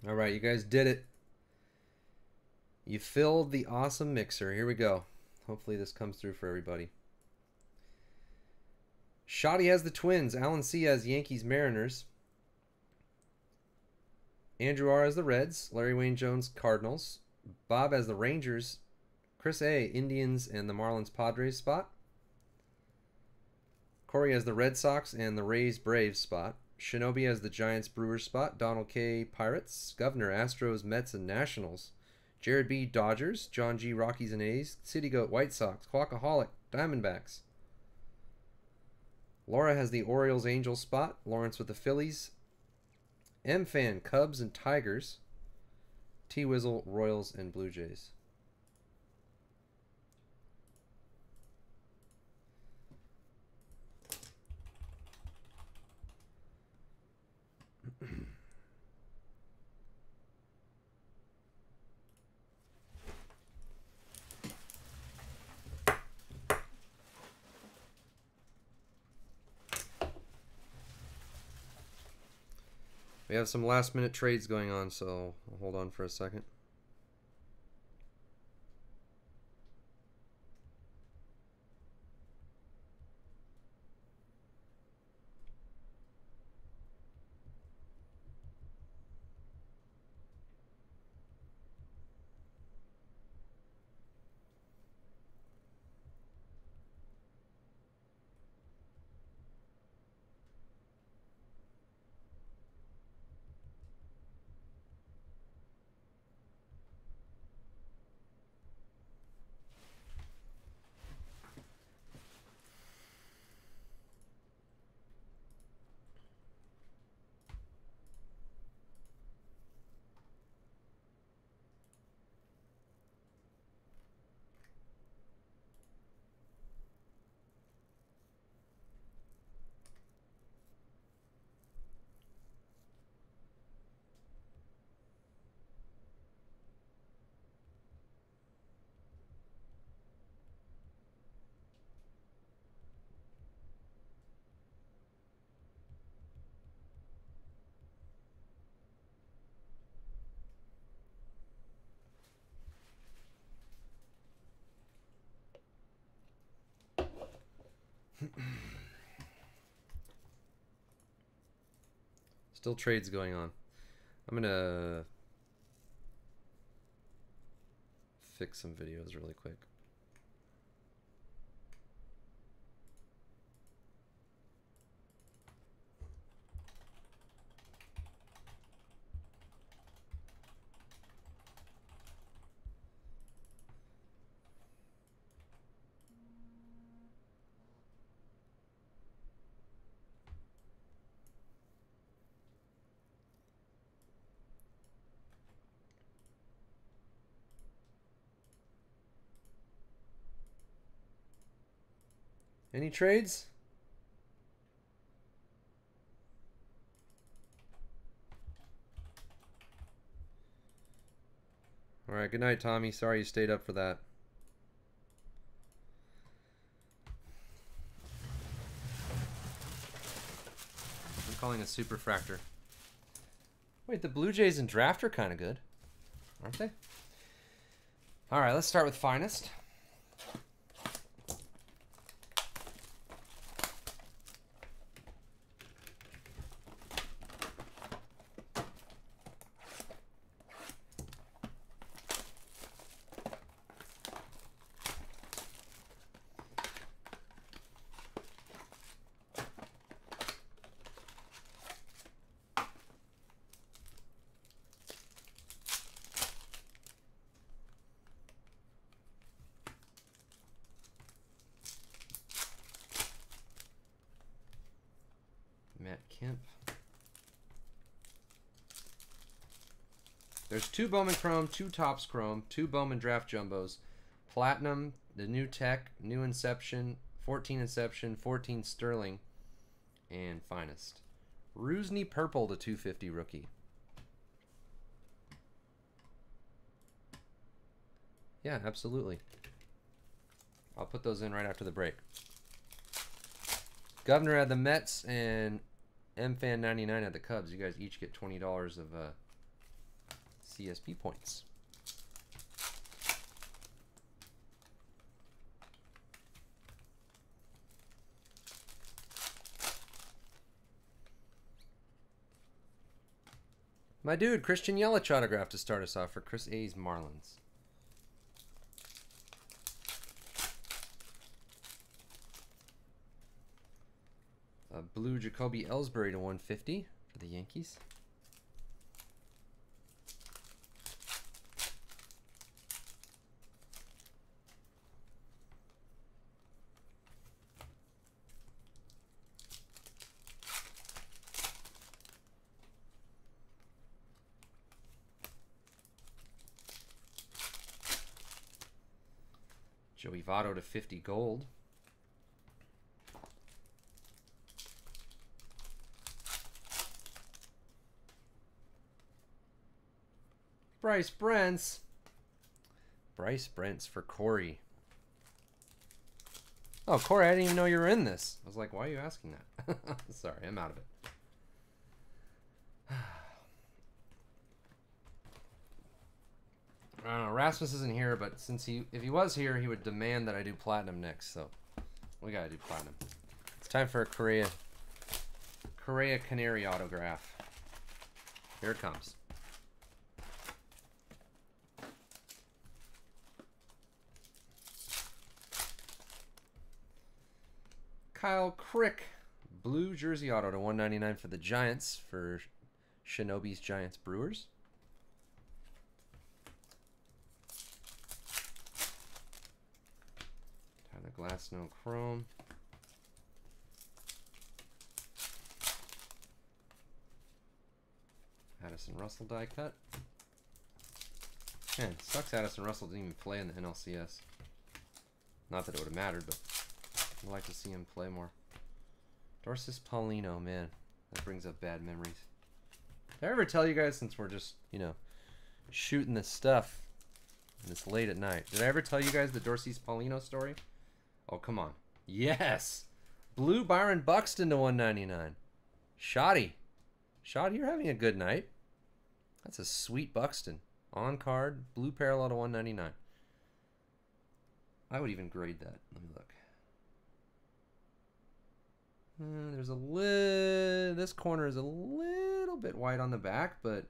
All right, you guys did it. You filled the awesome mixer. Here we go. Hopefully this comes through for everybody. Shoddy has the Twins. Alan C has Yankees Mariners. Andrew R has the Reds. Larry Wayne Jones Cardinals. Bob has the Rangers. Chris A Indians and the Marlins Padres spot. Corey has the Red Sox and the Rays Braves spot. Shinobi has the Giants Brewers spot. Donald K Pirates. Governor Astros Mets and Nationals. Jared B Dodgers. John G Rockies and A's. City Goat White Sox. Quackaholic Diamondbacks. Laura has the Orioles Angels spot. Lawrence with the Phillies. M Fan Cubs and Tigers. T Wizzle Royals and Blue Jays. We have some last minute trades going on, so I'll hold on for a second. Still trades going on. I'm gonna fix some videos really quick. Any trades? All right, good night, Tommy. Sorry you stayed up for that. I'm calling a superfractor. Wait, the Blue Jays in draft are kind of good, aren't they? All right, let's start with Finest. Matt Kemp. There's 2 Bowman Chrome, 2 Topps Chrome, 2 Bowman Draft Jumbos, Platinum, the New Tech, New Inception, 14 Inception, 14 Sterling, and Finest. Rusney Purple to 250 rookie. Yeah, absolutely. I'll put those in right after the break. Governor had the Mets and MFan99 at the Cubs. You guys each get $20 of CSP points. My dude, Christian Yelich autograph to start us off for Chris A's Marlins. A blue Jacoby Ellsbury to 150 for the Yankees. Joey Votto to 50 gold. Bryce Brents. Bryce Brents for Corey. Oh, Corey, I didn't even know you were in this. I was like, why are you asking that? Sorry, I'm out of it. I don't know, Rasmus isn't here, but since if he was here, he would demand that I do platinum next, so we gotta do platinum. It's time for a Correa Canary autograph. Here it comes. Kyle Crick, blue jersey auto to 199 for the Giants for Shinobi's Giants Brewers. Tyler Glass, no chrome. Addison Russell die cut. Man, sucks Addison Russell didn't even play in the NLCS. Not that it would have mattered, but I'd like to see him play more. Dorsis Paulino, man, that brings up bad memories. Did I ever tell you guys, since we're just, you know, shooting this stuff and it's late at night, did I ever tell you guys the Dorsis Paulino story? Oh, come on. Yes! Blue Byron Buxton to 199. Shoddy. Shoddy, you're having a good night. That's a sweet Buxton. On card, blue parallel to 199. I would even grade that. Let me look. There's a little, this corner is a little bit white on the back, but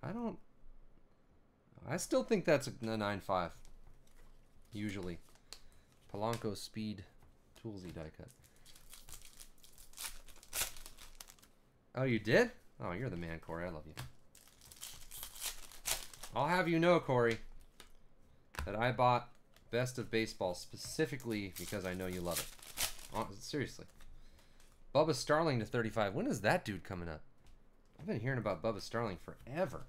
I still think that's a 9.5. Usually. Polanco Speed Toolsy die cut. Oh, you did? Oh, you're the man, Corey. I love you. I'll have you know, Corey, that I bought Best of Baseball specifically because I know you love it. Seriously. Bubba Starling to 35. When is that dude coming up? I've been hearing about Bubba Starling forever.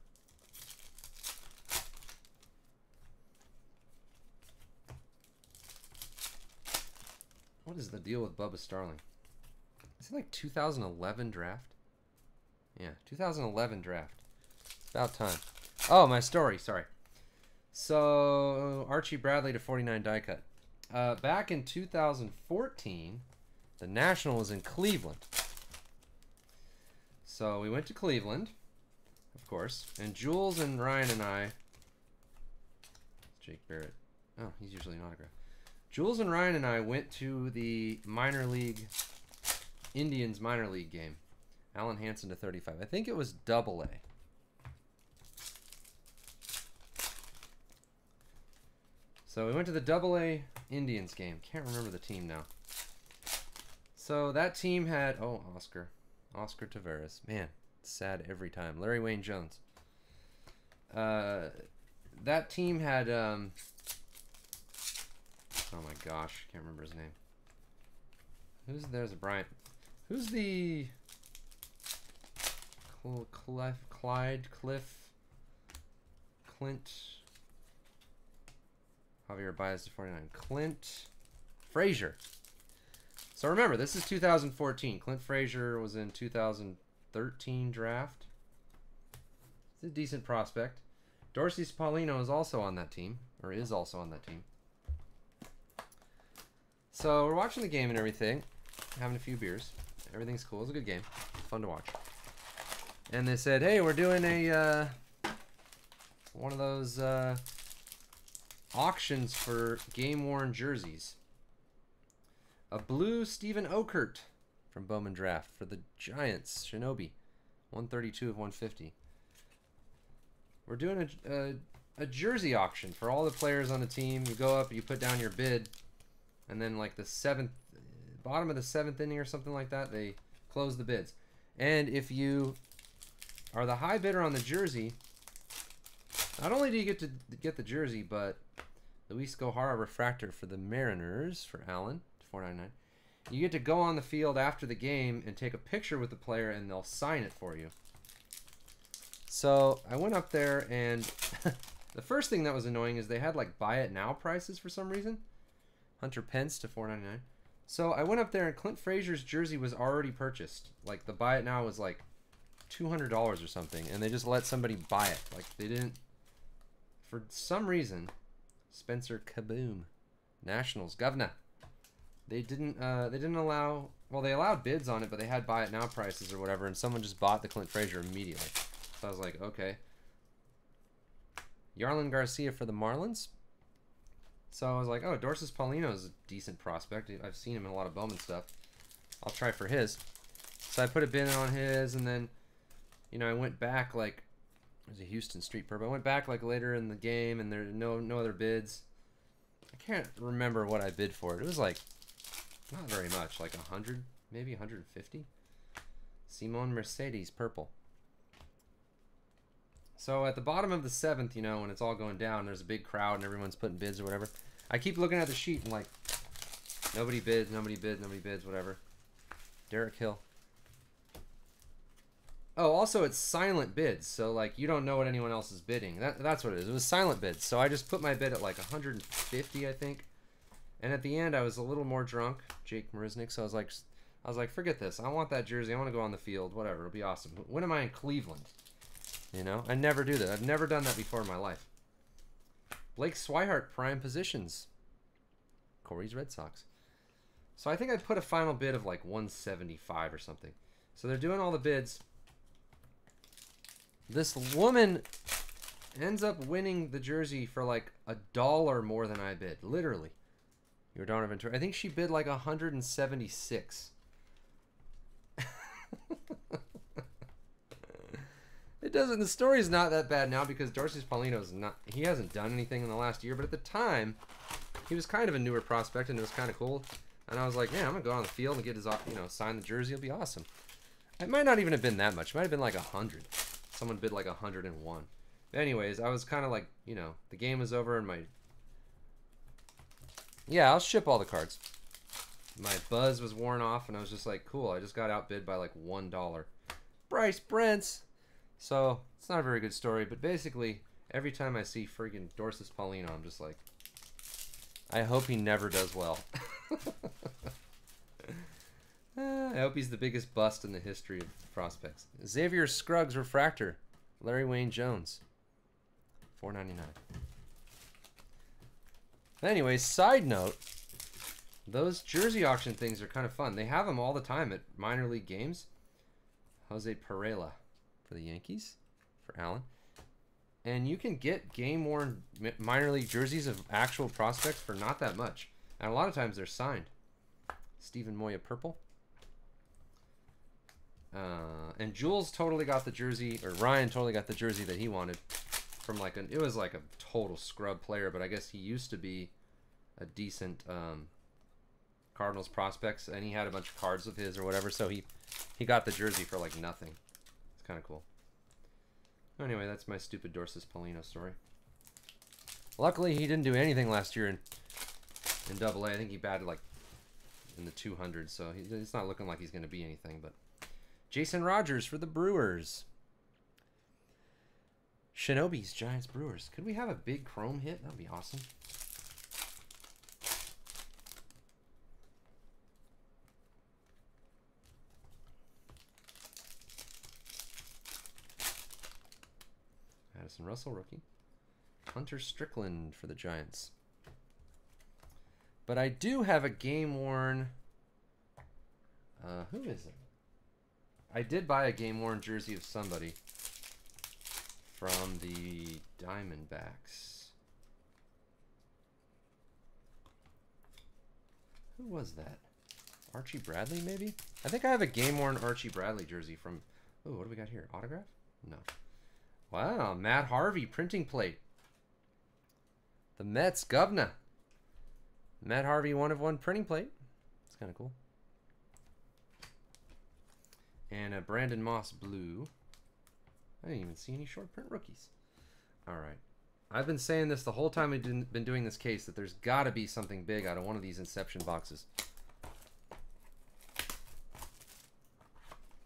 What is the deal with Bubba Starling? Is it like 2011 draft? Yeah, 2011 draft. About time. Oh, my story. Sorry. So, Archie Bradley to 49 die cut. Back in 2014, the National was in Cleveland. So, we went to Cleveland, of course. And Jules and Ryan and I... Jake Barrett. Oh, he's usually an autograph. Jules and Ryan and I went to the minor league, Indians minor league game. Alan Hansen to 35. I think it was Double A. So we went to the Double A Indians game. Can't remember the team now. So that team had, oh, Oscar Taveras. Man, it's sad every time. Larry Wayne Jones. That team had, oh my gosh, can't remember his name. There's a Bryant. Who's the Clint Javier Baez to 49. Clint Frazier. So remember, this is 2014. Clint Frazier was in 2013 draft. He's a decent prospect. Dorsey Paulino is also on that team, or is also on that team. So we're watching the game and everything, having a few beers. Everything's cool. It was a good game. Fun to watch. And they said, hey, we're doing a one of those auctions for game-worn jerseys. A blue Steven Okert from Bowman Draft for the Giants. Shinobi. 132 of 150. We're doing a jersey auction for all the players on the team. You go up, you put down your bid, and then like the bottom of the 7th inning or something like that, they close the bids. And if you are the high bidder on the jersey, not only do you get to get the jersey, but Luis Gohara refractor for the Mariners for Allen, $4.99. You get to go on the field after the game and take a picture with the player, and they'll sign it for you. So I went up there, and the first thing that was annoying is they had like buy it now prices for some reason. Hunter Pence to $4.99. So I went up there, and Clint Frazier's jersey was already purchased. Like the buy it now was like $200 or something, and they just let somebody buy it. Like they didn't, for some reason. Spencer Kaboom, Nationals, Governor. They didn't allow, well, they allowed bids on it, but they had buy it now prices or whatever, and someone just bought the Clint Frazier immediately. So I was like, okay. Yarlin Garcia for the Marlins. So I was like, oh, Dorsis Paulino is a decent prospect. I've seen him in a lot of Bowman stuff. I'll try for his. So I put a bid on his, and then, you know, I went back like, there's a Houston Street Purple. I went back like later in the game, and there's no other bids. I can't remember what I bid for it. It was like not very much, like 100, maybe 150. Simon Mercedes purple. So at the bottom of the 7th, you know, when it's all going down, there's a big crowd and everyone's putting bids or whatever. I keep looking at the sheet and like, nobody bids, nobody bids, nobody bids, whatever. Derek Hill. Oh, also it's silent bids, so like you don't know what anyone else is bidding. That's what it is. It was silent bids. So I just put my bid at like 150, I think. And at the end, I was a little more drunk, Jake Marisnik. So I was like, forget this. I want that jersey. I want to go on the field. Whatever. It'll be awesome. When am I in Cleveland? You know, I never do that. I've never done that before in my life. Blake Swihart, prime positions. Corey's Red Sox. So I think I put a final bid of like 175 or something. So they're doing all the bids. This woman ends up winning the jersey for like $1 more than I bid. Literally. Your Donna Ventura. I think she bid like 176. It doesn't. The story's not that bad now because Dorsis Paulino's not. He hasn't done anything in the last year, but at the time, he was kind of a newer prospect, and it was kind of cool. And I was like, yeah, I'm gonna go on the field and get his, you know, sign the jersey. It'll be awesome. It might not even have been that much. It might have been like 100. Someone bid like 101. Anyways, I was kind of like, you know, the game was over and my. Yeah, I'll ship all the cards. My buzz was worn off, and I was just like, cool. I just got outbid by like $1. Bryce Brents. So, it's not a very good story, but basically, every time I see friggin' Dorsis Paulino, I'm just like, I hope he never does well. I hope he's the biggest bust in the history of prospects. Xavier Scruggs Refractor. Larry Wayne Jones. $4.99. Anyways, side note, those jersey auction things are kind of fun. They have them all the time at minor league games. Jose Pereira for the Yankees, for Allen. And you can get game-worn minor league jerseys of actual prospects for not that much. And a lot of times they're signed. Stephen Moya purple. And Jules totally got the jersey, or Ryan totally got the jersey that he wanted from like it was like a total scrub player, but I guess he used to be a decent Cardinals prospects, and he had a bunch of cards of his or whatever, so he got the jersey for like nothing. It's kind of cool. Anyway, that's my stupid Dorsis Paulino story. Luckily, he didn't do anything last year in Double-A. I think he batted like in the 200s, so it's not looking like he's going to be anything. But Jason Rogers for the Brewers. Shinobi's Giants Brewers. Could we have a big chrome hit? That would be awesome. Addison Russell, rookie. Hunter Strickland for the Giants. But I do have a game-worn... who is it? I did buy a game-worn jersey of somebody from the Diamondbacks. Who was that? Archie Bradley, maybe? I think I have a game-worn Archie Bradley jersey from... Oh, what do we got here? Autograph? No. Wow, Matt Harvey printing plate. The Mets, Governor. Matt Harvey 1/1 printing plate. It's kind of cool. And a Brandon Moss blue. I didn't even see any short print rookies. All right. I've been saying this the whole time I've been doing this case, that there's got to be something big out of one of these Inception boxes.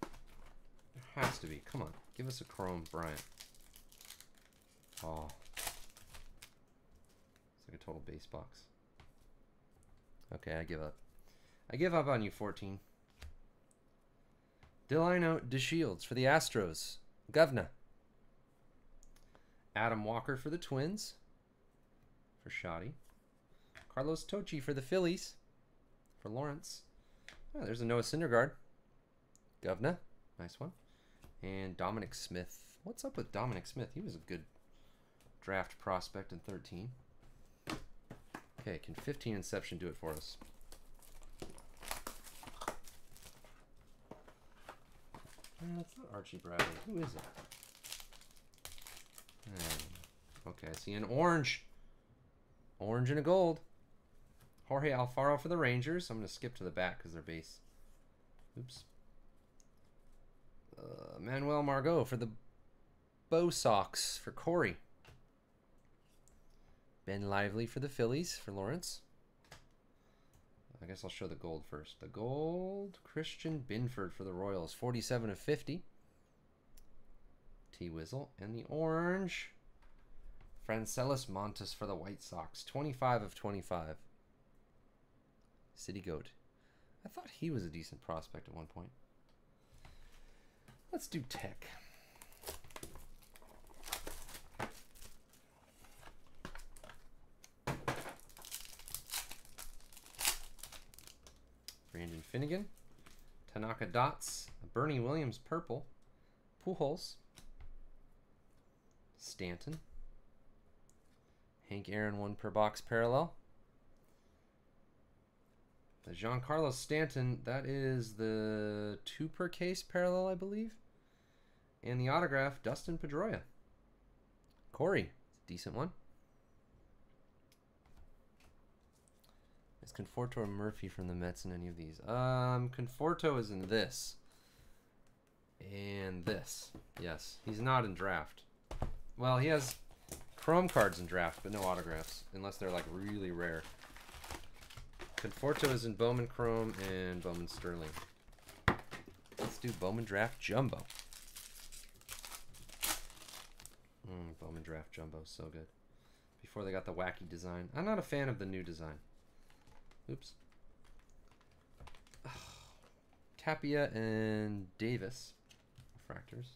There has to be. Come on. Give us a Chrome Bryant. Oh. It's like a total base box. Okay, I give up. I give up on you, 14. Delino DeShields for the Astros. Governor. Adam Walker for the Twins. For Shoddy. Carlos Tocci for the Phillies. For Lawrence. Oh, there's a Noah Syndergaard. Governor. Nice one. And Dominic Smith. What's up with Dominic Smith? He was a good draft prospect in 13. Okay, can 15 Inception do it for us? That's not Archie Bradley. Who is it? Okay, I see an orange. Orange and a gold. Jorge Alfaro for the Rangers. I'm going to skip to the back because they're base. Oops. Manuel Margot for the Bo Sox for Corey. Ben Lively for the Phillies for Lawrence. I guess I'll show the gold first. The gold, Christian Binford for the Royals, 47/50. T-Wizzle. And the orange, Francelis Montes for the White Sox, 25/25. City Goat. I thought he was a decent prospect at one point. Let's do Tech. Brandon Finnegan, Tanaka Dots, Bernie Williams purple, Pujols, Stanton, Hank Aaron 1 per box parallel. The Giancarlo Stanton, that is the 2 per case parallel, I believe. And the autograph, Dustin Pedroia. Corey, decent one. Is Conforto or Murphy from the Mets in any of these? Conforto is in this. And this. Yes, he's not in draft. Well, he has Chrome cards in draft, but no autographs. Unless they're like really rare. Conforto is in Bowman Chrome and Bowman Sterling. Let's do Bowman Draft Jumbo. Bowman Draft Jumbo, so good. Before they got the wacky design. I'm not a fan of the new design. Oops. Tapia and Davis. Refractors.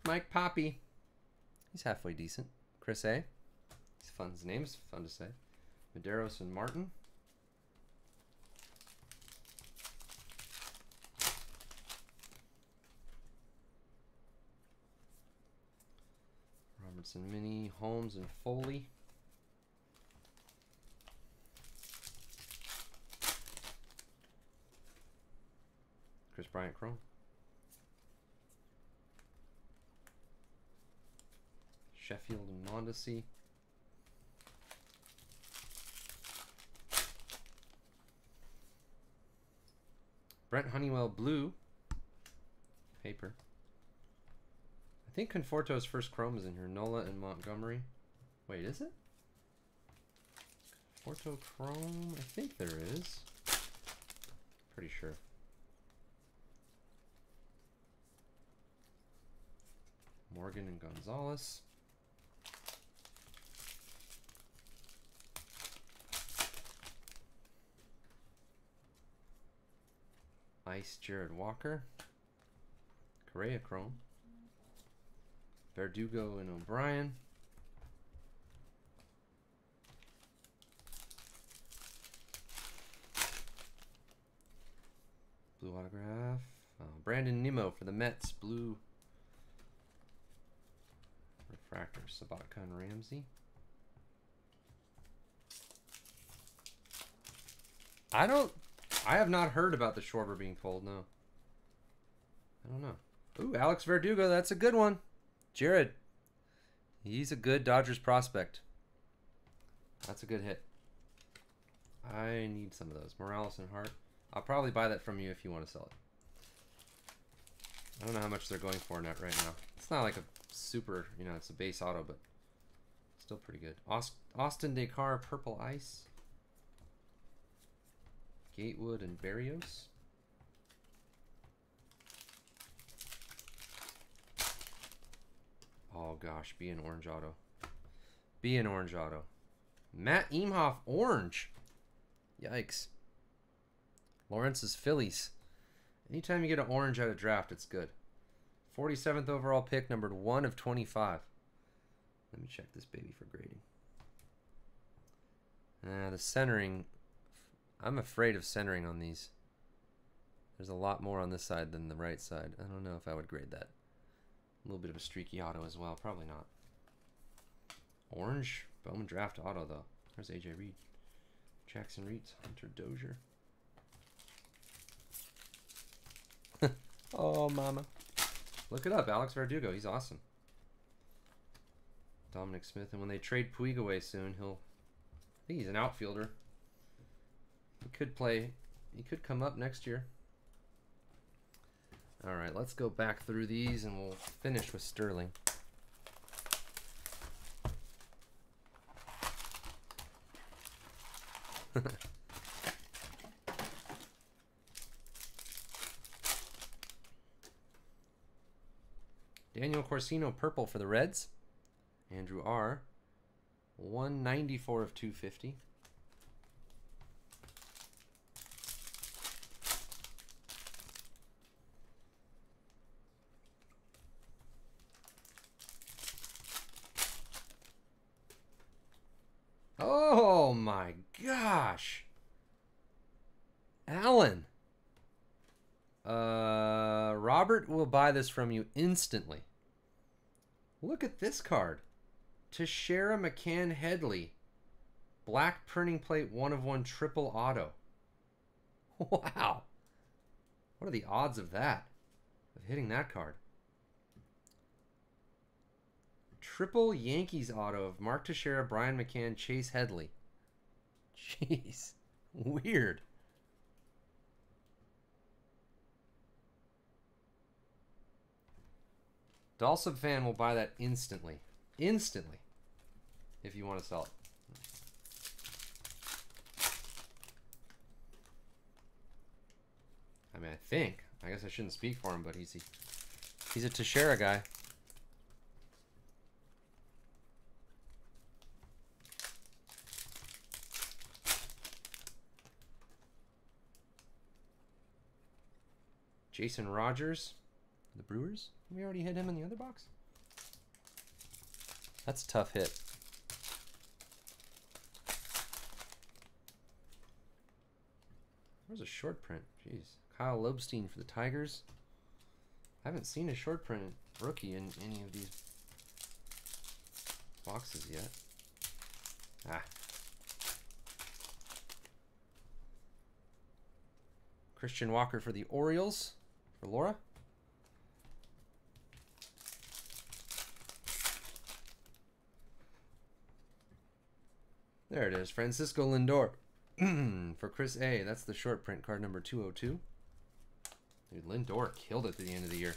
Mike Poppy. He's halfway decent. Chris A. He's fun. His name's fun to say. Medeiros and Martin. Robertson Mini, Holmes and Foley. Chris Bryant Chrome. Sheffield and Mondesi. Brent Honeywell Blue. Paper. I think Conforto's first Chrome is in here. Nola and Montgomery. Wait, is it? Conforto Chrome? I think there is. Pretty sure. Morgan and Gonzalez. Ice Jared Walker. Correa Chrome. Verdugo and O'Brien. Blue autograph. Brandon Nimmo for the Mets. Blue refractor. Sabatka and Ramsey. I have not heard about the Schwarber being pulled, no. I don't know. Ooh, Alex Verdugo, that's a good one. Jared. He's a good Dodgers prospect. That's a good hit. I need some of those. Morales and Hart. I'll probably buy that from you if you want to sell it. I don't know how much they're going for net right now. It's not like a super, you know, it's a base auto, but still pretty good. Austin Descar, Purple Ice. Gatewood and Berrios. Oh gosh, be an orange auto. Be an orange auto. Matt Emhoff, orange. Yikes. Lawrence's Phillies. Anytime you get an orange out of draft, it's good. 47th overall pick, numbered 1 of 25. Let me check this baby for grading. The centering, I'm afraid of centering on these. There's a lot more on this side than the right side. I don't know if I would grade that. A little bit of a streaky auto as well. Probably not. Orange. Bowman draft auto, though. There's AJ Reed. Jackson Reed. Hunter Dozier. Oh, mama. Look it up. Alex Verdugo. He's awesome. Dominic Smith. And when they trade Puig away soon, I think he's an outfielder. He could play. He could come up next year. All right, let's go back through these and we'll finish with Sterling. Daniel Corsino, purple for the Reds. Andrew R. 194 of 250. Oh my gosh. Alan. Robert will buy this from you instantly. Look at this card. Teixeira McCann Headley. Black printing plate 1 of 1 triple auto. Wow. What are the odds of that? Of hitting that card? Triple Yankees auto of Mark Teixeira, Brian McCann, Chase Headley. Jeez. Weird. Dalsub fan will buy that instantly. Instantly. If you want to sell it. I mean, I think. I guess I shouldn't speak for him, but he's a Teixeira guy. Jason Rogers, the Brewers. We already hit him in the other box. That's a tough hit. Where's a short print? Jeez. Kyle Lobstein for the Tigers. I haven't seen a short print rookie in any of these boxes yet. Ah. Christian Walker for the Orioles. For Laura. There it is. Francisco Lindor. For Chris A. That's the short print card number 202. Dude, Lindor killed it at the end of the year.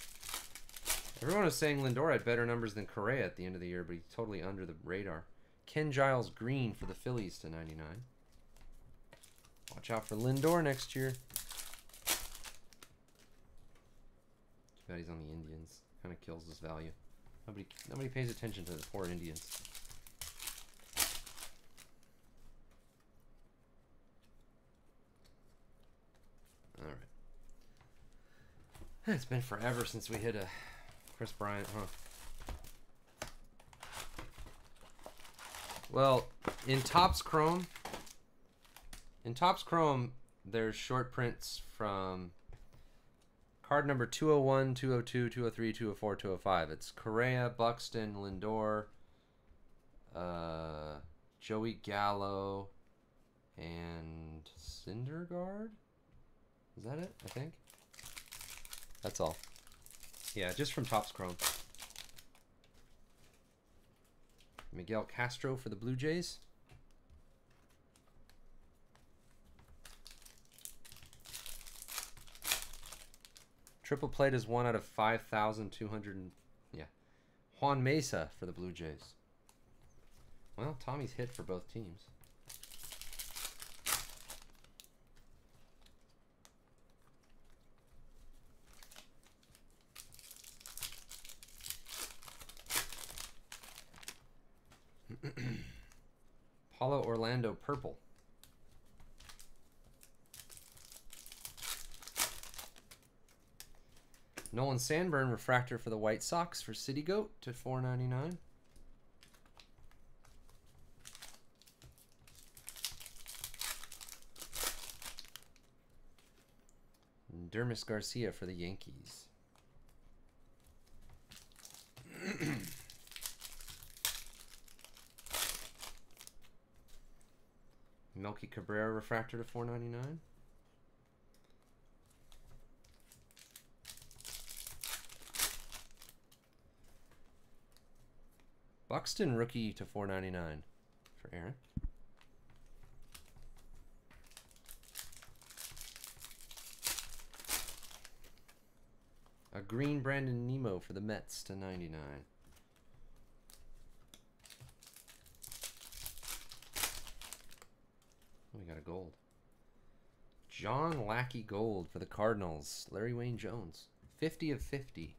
Everyone was saying Lindor had better numbers than Correa at the end of the year, but he's totally under the radar. Ken Giles Green for the Phillies to 99. Watch out for Lindor next year. Too bad he's on the Indians. Kind of kills his value. Nobody pays attention to the poor Indians. Alright. It's been forever since we hit a Chris Bryant, huh? Well, in Topps Chrome, there's short prints from Card number 201, 202, 203, 204, 205. It's Correa, Buxton, Lindor, Joey Gallo, and Syndergaard? Is that it? I think. That's all. Yeah, just from Topps Chrome. Miguel Castro for the Blue Jays. Triple plate is 1 out of 5,200. Yeah. Juan Mesa for the Blue Jays. Well, Tommy's hit for both teams. Paulo Orlando purple. Nolan Sandburn refractor for the White Sox for City Goat to $4.99. Dermis Garcia for the Yankees. Melky Cabrera refractor to $4.99. Buxton rookie to $4.99 for Aaron. A green Brandon Nemo for the Mets to $99. We got a gold. John Lackey gold for the Cardinals. Larry Wayne Jones. 50 of 50.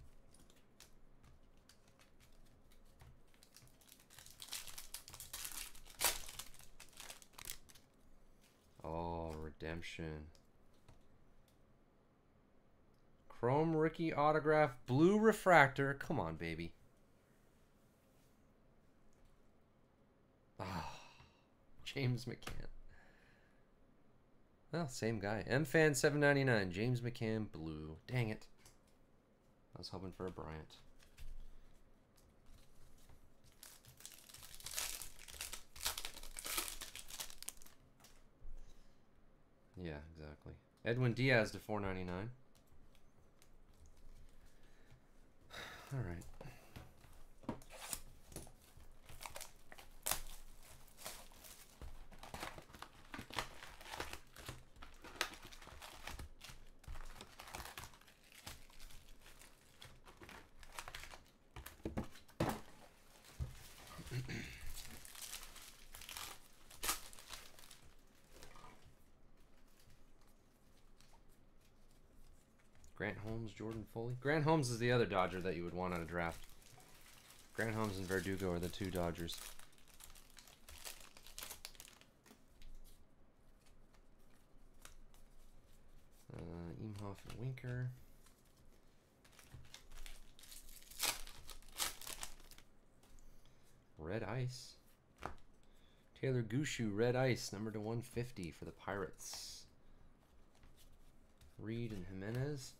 Oh, redemption. Chrome rookie autograph. Blue refractor. Come on, baby. Ah, James McCann. Well, same guy. MFan $7.99. James McCann blue. Dang it. I was hoping for a Bryant. Yeah, exactly. Edwin Diaz to $4.99. All right. Grant Holmes, Jordan Foley. Grant Holmes is the other Dodger that you would want on a draft. Grant Holmes and Verdugo are the two Dodgers. Imhoff and Winker. Red Ice. Taylor Gushu, Red Ice, number to 150 for the Pirates. Reed and Jimenez.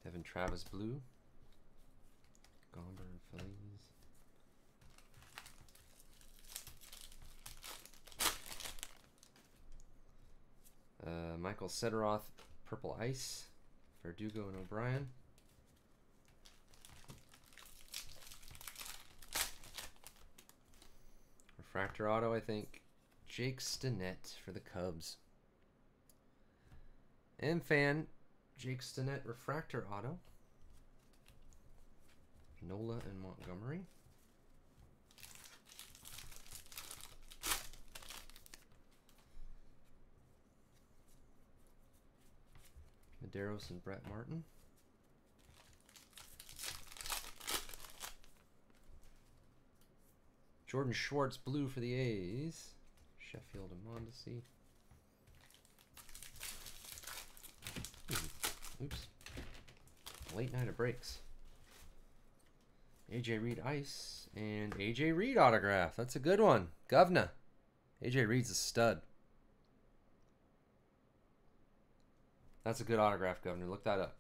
Devin Travis blue. Gomber and Phillies. Michael Sederoth, purple ice. Verdugo and O'Brien. Refractor auto, I think. Jake Stinnett for the Cubs. And fan, Jake Stinnett refractor auto. Nola and Montgomery. Medeiros and Brett Martin. Jordan Schwartz blue for the A's. Sheffield and Mondesi. Oops. Late night of breaks. AJ Reed ice and AJ Reed autograph. That's a good one. Govna. AJ Reed's a stud. That's a good autograph, Governor. Look that up.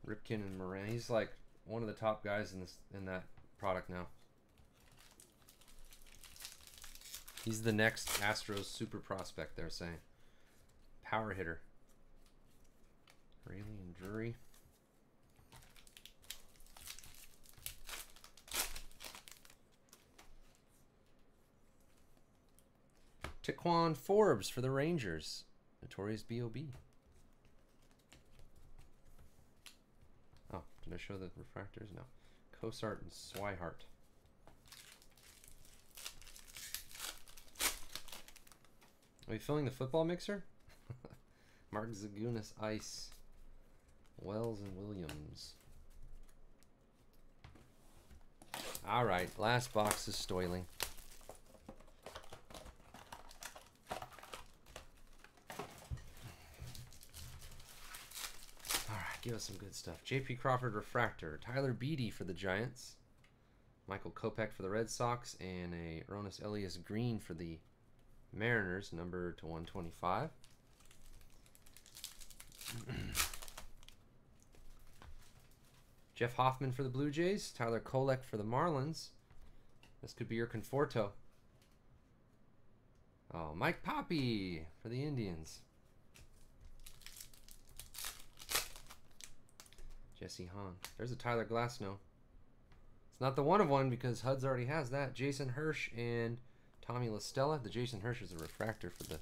Ripken and Moran. He's like one of the top guys in that product now. He's the next Astros super prospect, they're saying. Power hitter. Rayleigh and Drury. Taquan Forbes for the Rangers. Notorious B.O.B. Oh, did I show the refractors? No. Cosart and Swihart. Are we filling the football mixer? Mark Zagunis, Ice. Wells and Williams. All right, last box is Stoiling. All right, give us some good stuff. J.P. Crawford Refractor. Tyler Beede for the Giants. Michael Kopech for the Red Sox. And a Ronis Elias Green for the Mariners, number to 125. Jeff Hoffman for the Blue Jays. Tyler Kolek for the Marlins. This could be your Conforto. Oh, Mike Poppy for the Indians. Jesse Hahn. There's a Tyler Glasnow. It's not the one-of-one because Huds already has that. Jason Hirsch and Tommy LaStella. The Jason Hirsch is a refractor for the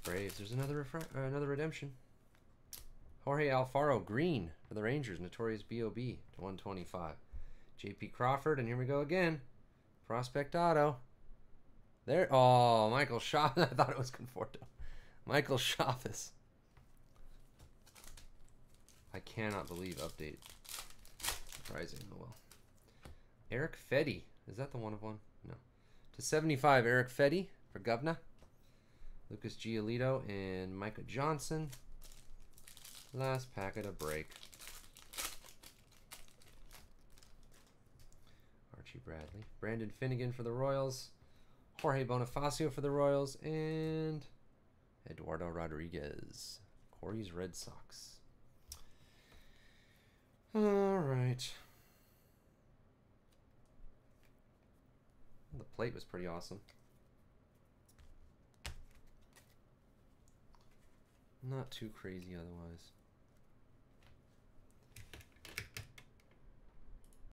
Braves. There's another redemption. Jorge Alfaro Green for the Rangers. Notorious B.O.B. to 125. J.P. Crawford, and here we go again. Prospect Auto. There. Oh, Michael Schaff. I thought it was Conforto. Michael Schaffis. I cannot believe update. Surprising. Oh well. Eric Fetty. Is that the one-of-one? No. To 75, Eric Fetty for Govna. Lucas Giolito and Micah Johnson. Last packet of break. Archie Bradley. Brandon Finnegan for the Royals. Jorge Bonifacio for the Royals. And Eduardo Rodriguez. Corey's Red Sox. All right. The plate was pretty awesome. Not too crazy otherwise.